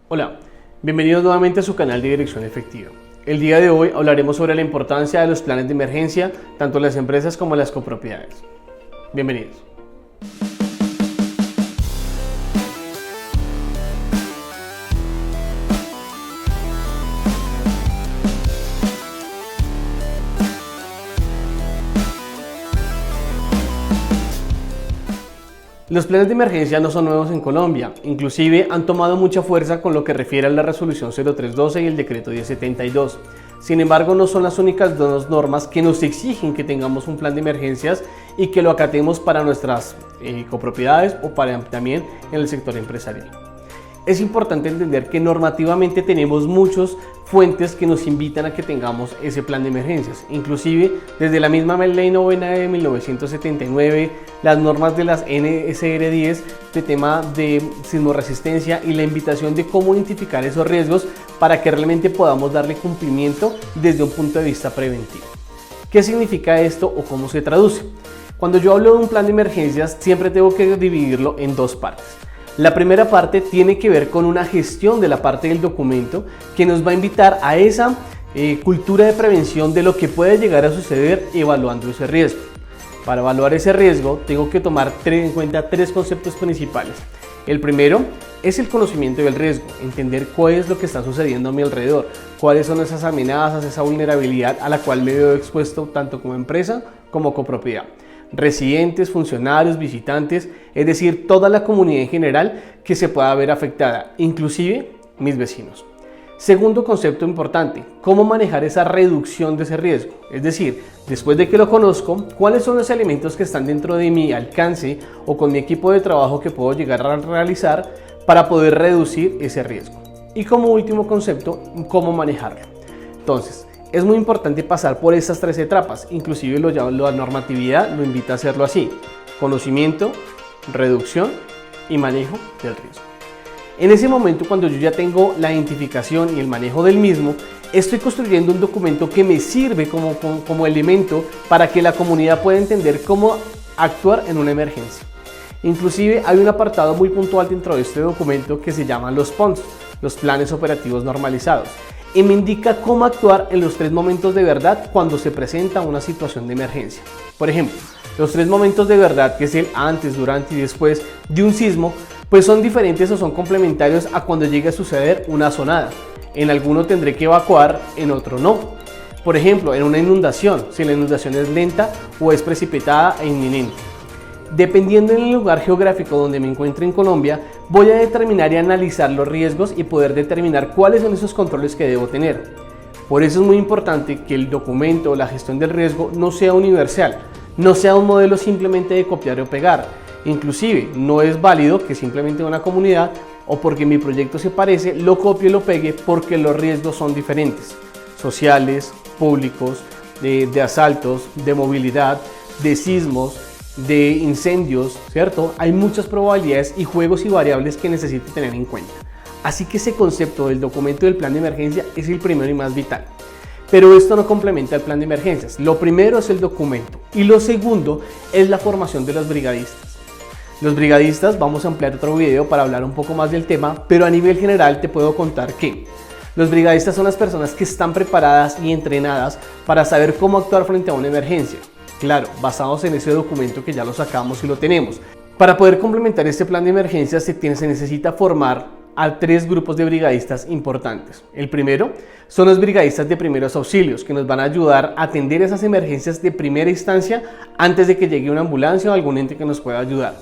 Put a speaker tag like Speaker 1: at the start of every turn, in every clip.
Speaker 1: Hola, bienvenidos nuevamente a su canal de Dirección Efectiva. El día de hoy hablaremos sobre la importancia de los planes de emergencia, tanto en las empresas como en las copropiedades. Bienvenidos. Los planes de emergencia no son nuevos en Colombia, inclusive han tomado mucha fuerza con lo que refiere a la resolución 0312 y el decreto 1072. Sin embargo, no son las únicas dos normas que nos exigen que tengamos un plan de emergencias y que lo acatemos para nuestras copropiedades o también en el sector empresarial. Es importante entender que normativamente tenemos muchas fuentes que nos invitan a que tengamos ese plan de emergencias. Inclusive desde la misma Ley Novena de 1979, las normas de las NSR 10 de tema de sismorresistencia y la invitación de cómo identificar esos riesgos para que realmente podamos darle cumplimiento desde un punto de vista preventivo. ¿Qué significa esto o cómo se traduce? Cuando yo hablo de un plan de emergencias, siempre tengo que dividirlo en dos partes. La primera parte tiene que ver con una gestión de la parte del documento que nos va a invitar a esa cultura de prevención de lo que puede llegar a suceder evaluando ese riesgo. Para evaluar ese riesgo tengo que tomar en cuenta tres conceptos principales. El primero es el conocimiento del riesgo, entender cuál es lo que está sucediendo a mi alrededor, cuáles son esas amenazas, esa vulnerabilidad a la cual me veo expuesto tanto como empresa como copropiedad. Residentes, funcionarios, visitantes, es decir, toda la comunidad en general que se pueda ver afectada, inclusive mis vecinos. Segundo concepto importante, cómo manejar esa reducción de ese riesgo, es decir, después de que lo conozco, cuáles son los elementos que están dentro de mi alcance o con mi equipo de trabajo que puedo llegar a realizar para poder reducir ese riesgo. Y como último concepto, cómo manejarlo. Entonces, es muy importante pasar por estas tres etapas, inclusive la normatividad lo invita a hacerlo así: conocimiento, reducción y manejo del riesgo. En ese momento, cuando yo ya tengo la identificación y el manejo del mismo, estoy construyendo un documento que me sirve como elemento para que la comunidad pueda entender cómo actuar en una emergencia. Inclusive hay un apartado muy puntual dentro de este documento que se llaman los PONS, los planes operativos normalizados, y me indica cómo actuar en los tres momentos de verdad cuando se presenta una situación de emergencia. Por ejemplo, los tres momentos de verdad, que es el antes, durante y después de un sismo, pues son diferentes o son complementarios a cuando llegue a suceder una sonada. En alguno tendré que evacuar, en otro no. Por ejemplo, en una inundación, si la inundación es lenta o es precipitada e inminente. Dependiendo del lugar geográfico donde me encuentre en Colombia, voy a determinar y analizar los riesgos y poder determinar cuáles son esos controles que debo tener. Por eso es muy importante que el documento o la gestión del riesgo no sea universal, no sea un modelo simplemente de copiar o pegar. Inclusive, no es válido que simplemente una comunidad o porque mi proyecto se parece, lo copie y lo pegue porque los riesgos son diferentes. Sociales, públicos, de asaltos, de movilidad, de sismos, de incendios, ¿cierto? Hay muchas probabilidades y juegos y variables que necesito tener en cuenta. Así que ese concepto del documento del plan de emergencia es el primero y más vital. Pero esto no complementa el plan de emergencias. Lo primero es el documento y lo segundo es la formación de los brigadistas. Los brigadistas, vamos a ampliar otro video para hablar un poco más del tema, pero a nivel general te puedo contar que los brigadistas son las personas que están preparadas y entrenadas para saber cómo actuar frente a una emergencia. Claro, basados en ese documento que ya lo sacamos y lo tenemos. Para poder complementar este plan de emergencias se necesita formar a tres grupos de brigadistas importantes. El primero son los brigadistas de primeros auxilios, que nos van a ayudar a atender esas emergencias de primera instancia antes de que llegue una ambulancia o algún ente que nos pueda ayudar.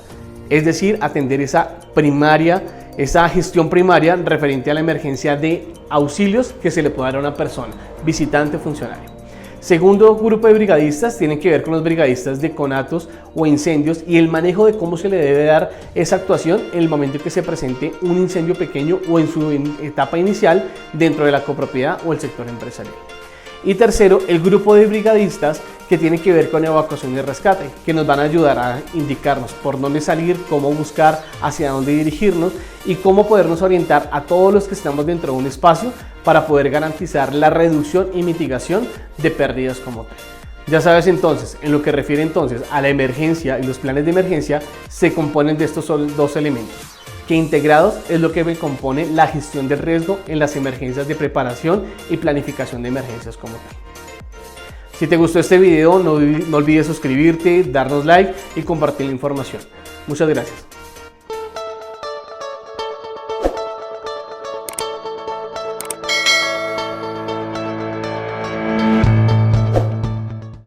Speaker 1: Es decir, atender esa gestión primaria referente a la emergencia de auxilios que se le pueda dar a una persona, visitante o funcionario. Segundo grupo de brigadistas tiene que ver con los brigadistas de conatos o incendios y el manejo de cómo se le debe dar esa actuación en el momento en que se presente un incendio pequeño o en su etapa inicial dentro de la copropiedad o el sector empresarial. Y tercero, el grupo de brigadistas que tiene que ver con evacuación y rescate, que nos van a ayudar a indicarnos por dónde salir, cómo buscar, hacia dónde dirigirnos y cómo podernos orientar a todos los que estamos dentro de un espacio para poder garantizar la reducción y mitigación de pérdidas como tal. Ya sabes entonces, en lo que refiere entonces a la emergencia y los planes de emergencia, se componen de estos dos elementos. que integrados es lo que me compone la gestión del riesgo en las emergencias de preparación y planificación de emergencias como tal. Si te gustó este video, no olvides suscribirte, darnos like y compartir la información. Muchas gracias.